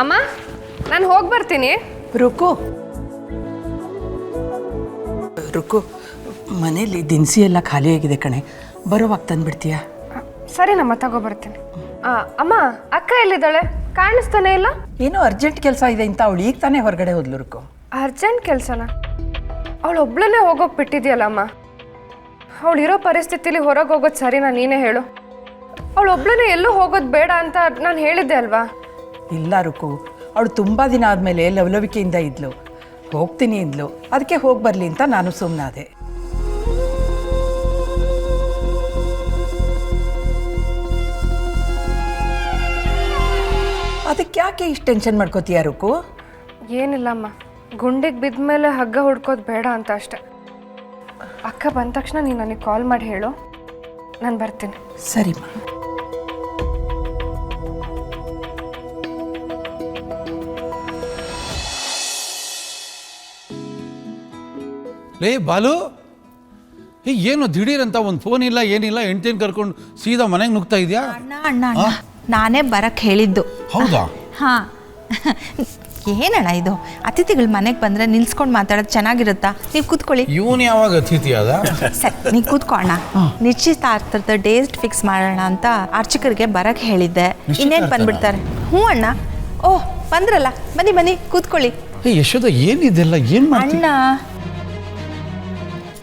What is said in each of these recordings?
ಅಮ್ಮ ನಾನು ಹೋಗಿ ಬರ್ತೀನಿ. ರುಕು ರುಕು, ಮನೇಲಿ ದಿನಸಿ ಎಲ್ಲ ಖಾಲಿಯಾಗಿದೆ ಕಣೆ, ಬರೋವಾಗ ತಂದುಬಿಡ್ತೀಯಾ? ಸರಿ ನಮ್ಮ ತಗೋಬರ್ತೀನಿ. ಅಮ್ಮ ಅಕ್ಕ ಎಲ್ಲಿದ್ದಾಳೆ? ಕಾಣಿಸ್ತಾನೆ ಇಲ್ಲ. ಏನೋ ಅರ್ಜೆಂಟ್ ಕೆಲಸ ಇದೆ ಅಂತ ಅವಳು ಈಗ ತಾನೇ ಹೊರಗಡೆ ಹೋದ್ಲು ರುಕು. ಅರ್ಜೆಂಟ್ ಕೆಲಸನ? ಅವಳು ಒಬ್ಳನ್ನೇ ಹೋಗೋಕೆ ಬಿಟ್ಟಿದ್ಯಲ್ಲಮ್ಮ. ಅವಳಿರೋ ಪರಿಸ್ಥಿತಿಲಿ ಹೊರಗೆ ಹೋಗೋದು ಸರಿನಾ? ನೀನೇ ಹೇಳು. ಅವಳು ಒಬ್ಳನ್ನೇ ಎಲ್ಲೂ ಹೋಗೋದು ಬೇಡ ಅಂತ ನಾನು ಹೇಳಿದ್ದೆ ಅಲ್ವಾ? ಇಲ್ಲ ರುಕು, ಅವಳು ತುಂಬ ದಿನ ಆದಮೇಲೆ ಲವಲವಿಕೆಯಿಂದ ಇದ್ಲು, ಹೋಗ್ತೀನಿ ಇದ್ಲು, ಅದಕ್ಕೆ ಹೋಗಿ ಬರಲಿ ಅಂತ ನಾನು ಸುಮ್ಮನಾದೆ. ಅದಕ್ಕೆ ಯಾಕೆ ಇಷ್ಟು ಟೆನ್ಷನ್ ಮಾಡ್ಕೋತೀಯ ರುಕು? ಏನಿಲ್ಲಮ್ಮ, ಗುಂಡಿಗೆ ಬಿದ್ದ ಮೇಲೆ ಹಗ್ಗ ಹುಡ್ಕೋದು ಬೇಡ ಅಂತ ಅಷ್ಟೆ. ಅಕ್ಕ ಬಂದ ತಕ್ಷಣ ನೀನು ನನಗೆ ಕಾಲ್ ಮಾಡಿ ಹೇಳು, ನಾನು ಬರ್ತೀನಿ. ಸರಿಮ್ಮ. ಲೇ ಬಾಲು, ಏನು ದಿಢೀರಂತ ಒಂದು ಫೋನ್ ಇಲ್ಲ ಏನಿಲ್ಲ, ಹೆಂಡ್ತಿನ ಕರ್ಕೊಂಡು ಸೀದಾ ಮನೆಗೆ ನುಗ್ತಾ ಇದೆಯಾ? ಅಣ್ಣ ನಾನೇ ಬರಕ್ಕೆ ಹೇಳಿದ್ದು. ಹೌದಾ? ಹಾಂ. ಏನಣ್ಣ ಇದು, ಅತಿಥಿಗಳು ಮನೆಗೆ ಬಂದರೆ ನಿಲ್ಸ್ಕೊಂಡು ಮಾತಾಡೋದು ಚೆನ್ನಾಗಿರುತ್ತಾ? ನೀವು ಕೂತ್ಕೊಳ್ಳಿ. ಇವನು ಯಾವಾಗ ಅತಿಥಿ ಅದ? ಸರಿ, ನೀವು ಕೂತ್ಕೊ ಅಣ್ಣ. ನಿಶ್ಚಿತಾರ್ಥದ ಡೇಟ್ ಫಿಕ್ಸ್ ಮಾಡೋಣ ಅಂತ ಅರ್ಚಕರಿಗೆ ಬರಕ್ಕೆ ಹೇಳಿದ್ದೆ. ಇನ್ನೇನು ಬಂದ್ಬಿಡ್ತಾರೆ. ಹ್ಞೂ ಅಣ್ಣ. ಓಹ್, ಬಂದ್ರಲ್ಲ, ಬನ್ನಿ ಬನ್ನಿ ಕೂತ್ಕೊಳ್ಳಿ. ಯಶೋದ, ಏನಿದೆಲ್ಲ ಏನು ಮಾಡಿ? ಅಣ್ಣ,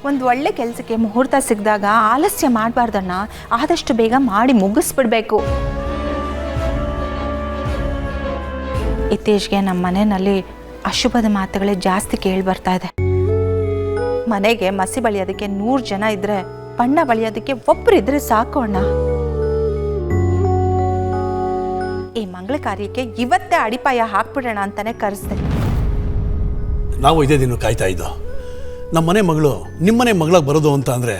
ಒಂದು ಒಳ್ಳೆ ಕೆಲಸಕ್ಕೆ ಮುಹೂರ್ತ ಸಿಕ್ಕಿದಾಗ ಆಲಸ್ಯ ಮಾಡಬಾರ್ದಣ್ಣ. ಆದಷ್ಟು ಬೇಗ ಮಾಡಿ ಮುಗಿಸ್ಬಿಡ್ಬೇಕು. ಇತ್ತೀಚೆಗೆ ನಮ್ಮ ಮನೆಯಲ್ಲಿ ಅಶುಭದ ಮಾತುಗಳೇ ಜಾಸ್ತಿ ಕೇಳಿ ಬರ್ತಾ ಇದೆ. ಮನೆಗೆ ಮಸಿ ಬಳಿಯೋದಕ್ಕೆ 100 ಜನ ಇದ್ರೆ, ಬಣ್ಣ ಬಳಿಯೋದಕ್ಕೆ ಒಬ್ಬರು ಇದ್ರೆ ಸಾಕು ಅಣ್ಣ. ಈ ಮಂಗಳ ಕಾರ್ಯಕ್ಕೆ ಇವತ್ತೇ ಅಡಿಪಾಯ ಹಾಕ್ಬಿಡೋಣ ಅಂತಾನೆ ಕರೆಸ್ದೆ. ನಾವು ಇದೇ ದಿನ ಕಾಯ್ತಾ ಇದ್ದೋ. ನಮ್ಮ ಮನೆ ಮಗಳು ನಿಮ್ಮನೆ ಮಗಳಾಗಿ ಬರೋದು ಅಂತ ಅಂದರೆ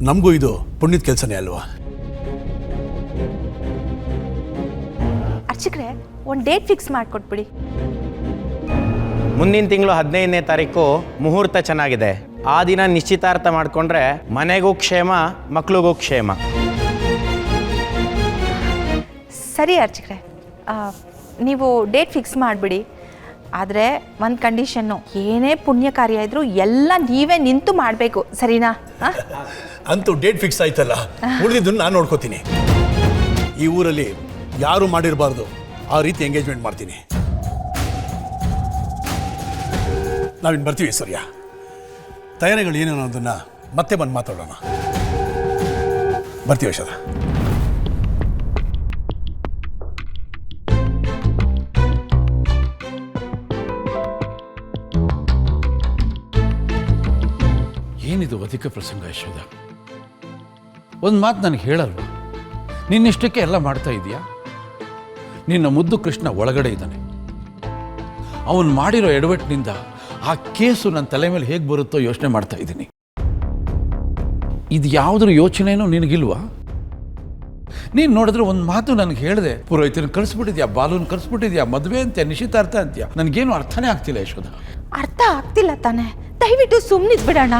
ನಮಗೂ ಇದು ಪುಣ್ಯದ ಕೆಲಸನೇ ಅಲ್ವಾ? ಅರ್ಚಕ್ರೆ, ಒಂದು ಡೇಟ್ ಫಿಕ್ಸ್ ಮಾಡಿಕೊಟ್ಬಿಡಿ. ಮುಂದಿನ ತಿಂಗಳು 15ನೇ ತಾರೀಕು ಮುಹೂರ್ತ ಚೆನ್ನಾಗಿದೆ. ಆ ದಿನ ನಿಶ್ಚಿತಾರ್ಥ ಮಾಡಿಕೊಂಡ್ರೆ ಮನೆಗೂ ಕ್ಷೇಮ, ಮಕ್ಳಿಗೂ ಕ್ಷೇಮ. ಸರಿ ಅರ್ಚಕ್ರೆ, ನೀವು ಡೇಟ್ ಫಿಕ್ಸ್ ಮಾಡಿಬಿಡಿ. ಆದರೆ ಒಂದು ಕಂಡೀಷನ್ನು, ಏನೇ ಪುಣ್ಯ ಕಾರ್ಯ ಇದ್ರೂ ಎಲ್ಲ ನೀವೇ ನಿಂತು ಮಾಡಬೇಕು, ಸರಿನಾ? ಅಂತೂ ಡೇಟ್ ಫಿಕ್ಸ್ ಆಯ್ತಲ್ಲ, ಉಳಿದಿದ್ದನ್ನು ನಾನು ನೋಡ್ಕೋತೀನಿ. ಈ ಊರಲ್ಲಿ ಯಾರು ಮಾಡಿರಬಾರ್ದು ಆ ರೀತಿ ಎಂಗೇಜ್ಮೆಂಟ್ ಮಾಡ್ತೀನಿ. ನಾವಿನ್ನು ಬರ್ತೀವಿ ಸೂರ್ಯ. ತಯಾರಿಗಳು ಏನೇನು ಅನ್ನೋದನ್ನು ಮತ್ತೆ ಬಂದು ಮಾತಾಡೋಣ. ಬರ್ತೀವಿ ಯಶೋದ. ಏನಿದು ಅಧಿಕ ಪ್ರಸಂಗ ಯಶೋದ? ಒಂದು ಮಾತು ನನಗೆ ಹೇಳಲ್ವ? ನಿನ್ನಿಷ್ಟಕ್ಕೆ ಎಲ್ಲ ಮಾಡ್ತಾ ಇದೀಯಾ? ನಿನ್ನ ಮುದ್ದು ಕೃಷ್ಣ ಒಳಗಡೆ ಇದ್ದಾನೆ. ಅವನು ಮಾಡಿರೋ ಎಡವಟ್ಟಿನಿಂದ ಆ ಕೇಸು ನನ್ನ ತಲೆ ಮೇಲೆ ಹೇಗೆ ಬರುತ್ತೋ ಯೋಚನೆ ಮಾಡ್ತಾ ಇದ್ದೀನಿ. ಇದು ಯಾವುದ್ರ ಯೋಚನೆನೂ ನಿನಗಿಲ್ವಾ? ನೀನು ನೋಡಿದ್ರೆ ಒಂದು ಮಾತು ನನಗೆ ಹೇಳಿದೆ, ಪುರೋಹಿತನ ಕಳಿಸ್ಬಿಟ್ಟಿದ್ಯಾ, ಬಾಲುನ ಕಳಿಸ್ಬಿಟ್ಟಿದ್ಯಾ, ಮದುವೆ ಅಂತ್ಯ, ನಿಶ್ಚಿತಾರ್ಥ ಅಂತ್ಯ. ನನಗೇನು ಅರ್ಥನೇ ಆಗ್ತಿಲ್ಲ ಯಶೋದ. ಅರ್ಥ ಆಗ್ತಿಲ್ಲ ತಾನೆ? ದಯವಿಟ್ಟು ಸುಮ್ಮನಿದ್ಬಿಡೋಣ.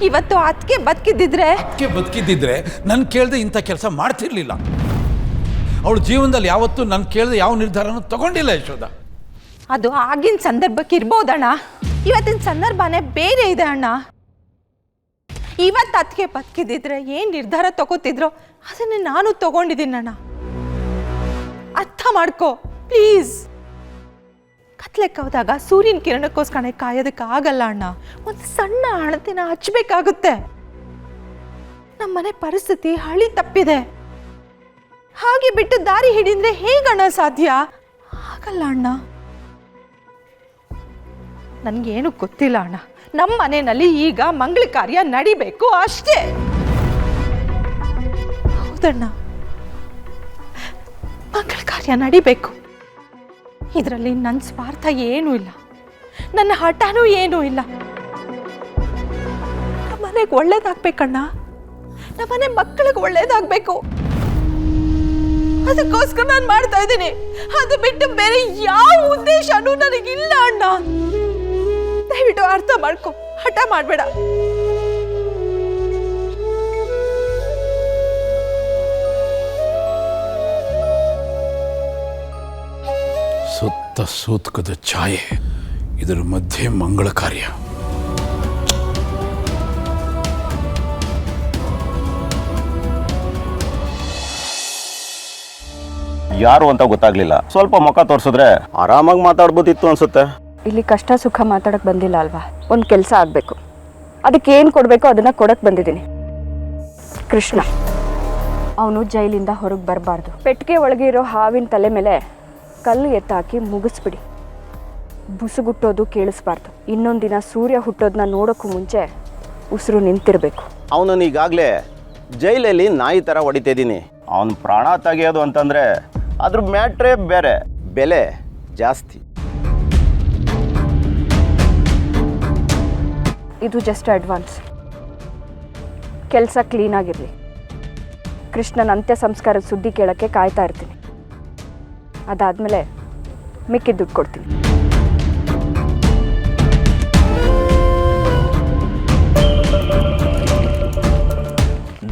ಇವತ್ತು ಅದಕ್ಕೆ ಬದುಕಿದ್ದಿದ್ರೆ ನಾನು ಕೇಳದೆ ಇಂಥ ಕೆಲಸ ಮಾಡ್ತಿರ್ಲಿಲ್ಲ. ಅವಳು ಜೀವನದಲ್ಲಿ ಯಾವತ್ತೂ ನಾನು ಕೇಳದೆ ಯಾವ ನಿರ್ಧಾರನೂ ತಗೊಂಡಿಲ್ಲ ಯಶೋದ. ಅದು ಆಗಿನ ಸಂದರ್ಭಕ್ಕೆ ಇರ್ಬೋದಣ್ಣ, ಇವತ್ತಿನ ಸಂದರ್ಭನೇ ಬೇರೆ ಇದೆ ಅಣ್ಣ. ಇವತ್ತು ಅದಕ್ಕೆ ಬದುಕಿದ್ದಿದ್ರೆ ಏನು ನಿರ್ಧಾರ ತಗೋತಿದ್ರೋ ಅದನ್ನೇ ನಾನು ತಗೊಂಡಿದ್ದೀನಣ್ಣ. ಅರ್ಥ ಮಾಡ್ಕೋ ಪ್ಲೀಸ್. ಕತ್ಲೆಕ್ಕೆ ಹೋದಾಗ ಸೂರ್ಯನ ಕಿರಣಕ್ಕೋಸ್ಕರ ಕಾಯೋದಕ್ಕೆ ಆಗಲ್ಲ ಅಣ್ಣ. ಒಂದು ಸಣ್ಣ ಹಣತೆನ ಹಚ್ಚಬೇಕಾಗುತ್ತೆ. ನಮ್ಮನೆ ಪರಿಸ್ಥಿತಿ ಹಳಿ ತಪ್ಪಿದೆ. ಹಾಗೆ ಬಿಟ್ಟು ದಾರಿ ಹಿಡಿದ್ರೆ ಹೇಗಣ್ಣ ಸಾಧ್ಯ? ಆಗಲ್ಲ ಅಣ್ಣ. ನನಗೇನು ಗೊತ್ತಿಲ್ಲ ಅಣ್ಣ. ನಮ್ಮ ಮನೆಯಲ್ಲಿ ಈಗ ಮಂಗಳ ಕಾರ್ಯ ನಡಿಬೇಕು ಅಷ್ಟೇ. ಹೌದಣ್ಣ, ಮಂಗಳ ಕಾರ್ಯ ನಡಿಬೇಕು. ಇದರಲ್ಲಿ ನನ್ನ ಸ್ವಾರ್ಥ ಏನೂ ಇಲ್ಲ, ನನ್ನ ಹಠನೂ ಏನೂ ಇಲ್ಲ. ನಮ್ಮನೆಗೆ ಒಳ್ಳೇದಾಗ್ಬೇಕಣ್ಣ, ನಮ್ಮನೆ ಮಕ್ಕಳಿಗೆ ಒಳ್ಳೇದಾಗಬೇಕು. ಅದಕ್ಕೋಸ್ಕರ ನಾನು ಮಾಡ್ತಾ ಇದ್ದೀನಿ. ಅದು ಬಿಟ್ಟು ಬೇರೆ ಯಾವ ಉದ್ದೇಶನೂ ನನಗಿಲ್ಲ ಅಣ್ಣ. ದಯವಿಟ್ಟು ಅರ್ಥ ಮಾಡ್ಕೊ, ಹಠ ಮಾಡಬೇಡ. ಸುತ್ತ ಸೂತಕದ ಛಾಯೆ, ಇದರ ಮಧ್ಯೆ ಮಂಗಳ ಕಾರ್ಯ. ಯಾರು ಅಂತ ಗೊತ್ತಾಗ್ಲಿಲ್ಲ. ಸ್ವಲ್ಪ ಮುಖ ತೋರಿಸಿದ್ರೆ ಆರಾಮಾಗಿ ಮಾತಾಡ್ಬೋದಿತ್ತು ಅನ್ಸುತ್ತೆ. ಇಲ್ಲಿ ಕಷ್ಟ ಸುಖ ಮಾತಾಡಕ್ ಬಂದಿಲ್ಲ ಅಲ್ವಾ, ಒಂದು ಕೆಲಸ ಆಗಬೇಕು, ಅದಕ್ಕೆ ಏನು ಕೊಡಬೇಕೋ ಅದನ್ನು ಕೊಡಕ್ಕೆ ಬಂದಿದ್ದೀನಿ. ಕೃಷ್ಣ ಅವನು ಜೈಲಿಂದ ಹೊರಗೆ ಬರಬಾರ್ದು. ಪೆಟ್ಟಿಗೆ ಒಳಗೆ ಇರೋ ಹಾವಿನ ತಲೆ ಮೇಲೆ ಕಲ್ಲು ಎತ್ತಾಕಿ ಮುಗಿಸ್ಬಿಡಿ. ಬುಸುಗುಟ್ಟೋದು ಕೇಳಿಸ್ಬಾರ್ದು. ಇನ್ನೊಂದು ದಿನ ಸೂರ್ಯ ಹುಟ್ಟೋದನ್ನ ನೋಡೋಕ್ಕೂ ಮುಂಚೆ ಉಸಿರು ನಿಂತಿರಬೇಕು. ಅವನನ್ನು ಈಗಾಗಲೇ ಜೈಲಲ್ಲಿ ನಾಯಿ ಥರ ಹೊಡಿತಿದ್ದೀನಿ. ಅವನ ಪ್ರಾಣ ತೆಗೆಯೋದು ಅಂತಂದರೆ ಅದ್ರ ಮ್ಯಾಟ್ರೇ ಬೇರೆ, ಬೆಲೆ ಜಾಸ್ತಿ. ಇದು ಜಸ್ಟ್ ಅಡ್ವಾನ್ಸ್. ಕೆಲಸ ಕ್ಲೀನಾಗಿರಲಿ. ಕೃಷ್ಣನ ಅಂತ್ಯ ಸಂಸ್ಕಾರದ ಸುದ್ದಿ ಕೇಳೋಕ್ಕೆ ಕಾಯ್ತಾ ಇರ್ತೀನಿ. ಅದಾದಮೇಲೆ ಮಿಕ್ಕಿದ ದುಡ್ಡು ಕೊಡ್ತೀನಿ.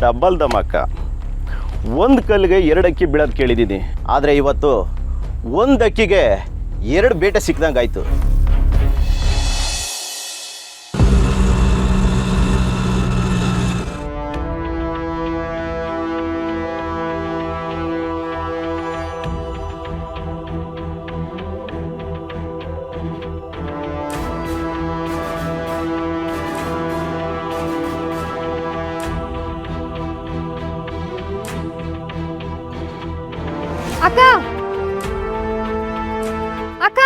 ಡಬಲ್ ಧಮಾಕ. ಒಂದು ಕಲ್ಲಿಗೆ 2 ಅಕ್ಕಿ ಬೀಳೋದು ಕೇಳಿದ್ದೀನಿ, ಆದರೆ ಇವತ್ತು 1 ಅಕ್ಕಿಗೆ 2 ಬೇಟೆ ಸಿಕ್ದಂಗೆ ಆಯಿತು. ಅಕ್ಕ ಅಕ್ಕ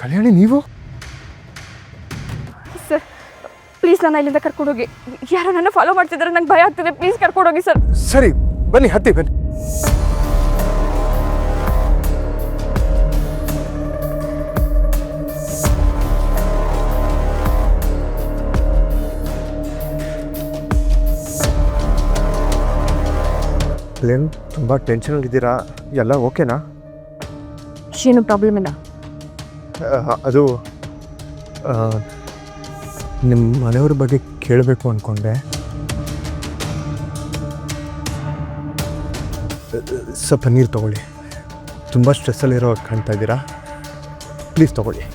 ಕಲ್ಯಾಣಿ, ನೀವು? ಸರ್ ಪ್ಲೀಸ್ ನನ್ನ ಇಲ್ಲಿಂದ ಕರ್ಕೊಂಡೋಗಿ. ಯಾರೋ ನನ್ನ ಫಾಲೋ ಮಾಡ್ತಿದ್ದಾರೆ, ನಂಗೆ ಭಯ ಆಗ್ತಿದೆ. ಪ್ಲೀಸ್ ಕರ್ಕೊಂಡೋಗಿ ಸರ್. ಸರಿ ಬನ್ನಿ, ಹತ್ತಿ ಬನ್ನಿ. ಕಲ್ಯಾಣ್, ತುಂಬ ಟೆನ್ಷನಲ್ಲಿದ್ದೀರಾ, ಎಲ್ಲ ಓಕೆನಾ? ಏನು ಪ್ರಾಬ್ಲಮ್ ಇಲ್ಲ. ಅದು ನಿಮ್ಮ ಮನೆಯವ್ರ ಬಗ್ಗೆ ಕೇಳಬೇಕು ಅಂದ್ಕೊಂಡೆ. ಸ್ವಲ್ಪ ನೀರು ತೊಗೊಳ್ಳಿ. ತುಂಬ ಸ್ಟ್ರೆಸ್ಸಲ್ಲಿರೋ ಕಾಣ್ತಾ ಇದ್ದೀರಾ, ಪ್ಲೀಸ್ ತೊಗೊಳ್ಳಿ.